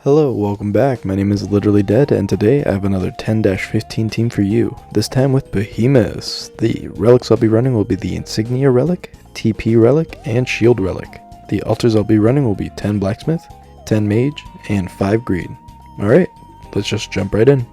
Hello, welcome back. My name is Literally Dead, and today I have another 10-15 team for you, this time with Behemus. The relics I'll be running will be the Insignia Relic, TP Relic, and Shield Relic. The altars I'll be running will be 10 Blacksmith, 10 Mage, and 5 Greed. Alright, let's just jump right in.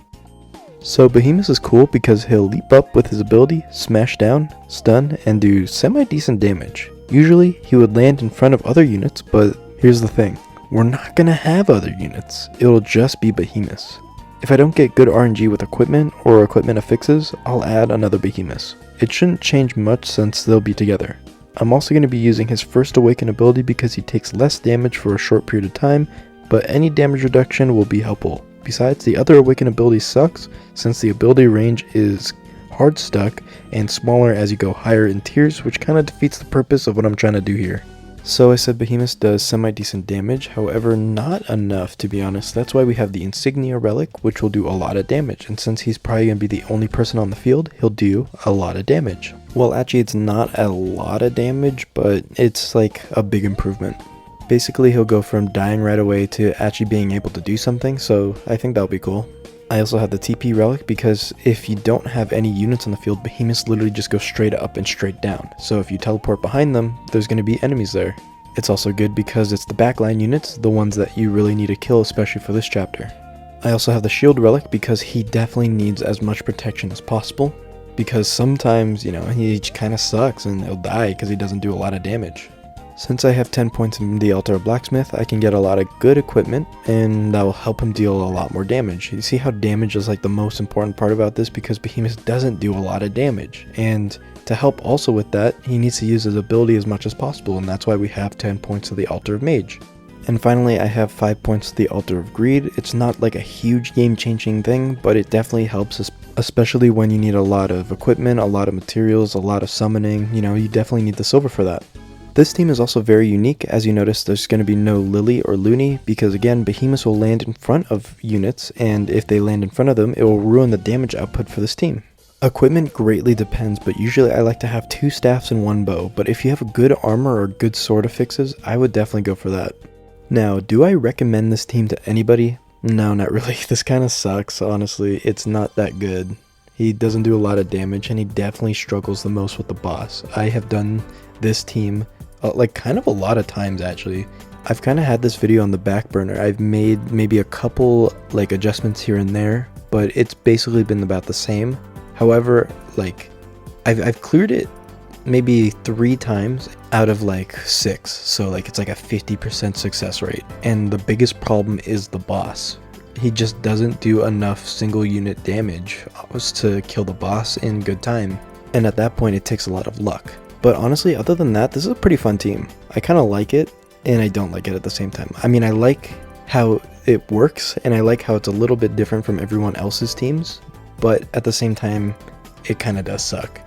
So Behemus is cool because he'll leap up with his ability, smash down, stun, and do semi-decent damage. Usually, he would land in front of other units, but here's the thing. We're not gonna have other units, it'll just be Behemus. If I don't get good RNG with equipment or equipment affixes, I'll add another Behemus. It shouldn't change much since they'll be together. I'm also going to be using his first awaken ability because he takes less damage for a short period of time, but any damage reduction will be helpful. Besides, the other awaken ability sucks since the ability range is hard stuck and smaller as you go higher in tiers, which kind of defeats the purpose of what I'm trying to do here. So I said Behemus does semi-decent damage, however not enough to be honest. That's why we have the Insignia Relic, which will do a lot of damage, and since he's probably going to be the only person on the field, he'll do a lot of damage. Well, actually it's not a lot of damage, but it's like a big improvement. Basically he'll go from dying right away to actually being able to do something, so I think that'll be cool. I also have the TP Relic because if you don't have any units on the field, Behemus literally just goes straight up and straight down. So if you teleport behind them, there's going to be enemies there. It's also good because it's the backline units, the ones that you really need to kill, especially for this chapter. I also have the Shield Relic because he definitely needs as much protection as possible. Because sometimes, he kind of sucks and he'll die because he doesn't do a lot of damage. Since I have 10 points in the Altar of Blacksmith, I can get a lot of good equipment, and that will help him deal a lot more damage. You see how damage is like the most important part about this because Behemus doesn't do a lot of damage. And to help also with that, he needs to use his ability as much as possible, and that's why we have 10 points to the Altar of Mage. And finally, I have 5 points to the Altar of Greed. It's not like a huge game-changing thing, but it definitely helps us, especially when you need a lot of equipment, a lot of materials, a lot of summoning. You definitely need the silver for that. This team is also very unique. As you notice, there's going to be no Lily or Looney because again, Behemus will land in front of units, and if they land in front of them, it will ruin the damage output for this team. Equipment greatly depends, but usually I like to have 2 staffs and 1 bow, but if you have a good armor or good sword affixes, I would definitely go for that. Now, do I recommend this team to anybody? No, not really. This kind of sucks, honestly. It's not that good. He doesn't do a lot of damage, and he definitely struggles the most with the boss. I have done this team kind of a lot of times actually. I've kind of had this video on the back burner. I've made maybe a couple adjustments here and there, but it's basically been about the same. However, I've cleared it maybe 3 times out of 6, so it's like a 50% success rate. And the biggest problem is the boss. He just doesn't do enough single unit damage to kill the boss in good time, and at that point it takes a lot of luck. But honestly, other than that, this is a pretty fun team. I kind of like it, and I don't like it at the same time. I mean, I like how it works, and I like how it's a little bit different from everyone else's teams, but at the same time, it kind of does suck.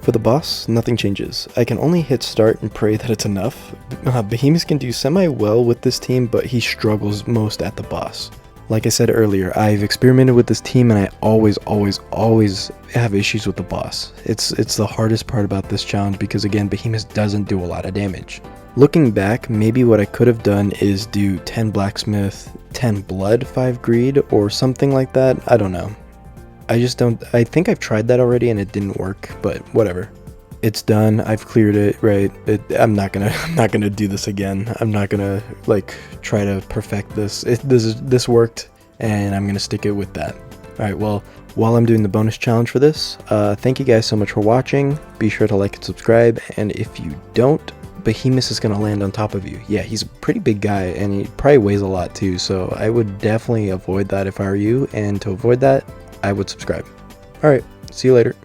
For the boss, nothing changes. I can only hit start and pray that it's enough. Behemus can do semi-well with this team, but he struggles most at the boss. Like I said earlier, I've experimented with this team and I always have issues with the boss. It's the hardest part about this challenge because again, Behemus doesn't do a lot of damage. Looking back, maybe what I could have done is do 10 blacksmith, 10 blood, 5 greed, or something like that. I don't know. I think I've tried that already and it didn't work, but whatever. It's done. I've cleared it, right? I'm not gonna do this again. I'm not gonna like try to perfect this. This worked, and I'm gonna stick it with that. All right. Well, while I'm doing the bonus challenge for this, thank you guys so much for watching. Be sure to like and subscribe, and if you don't, Behemus is gonna land on top of you. Yeah, he's a pretty big guy, and he probably weighs a lot too. So I would definitely avoid that if I were you. And to avoid that, I would subscribe. All right. See you later.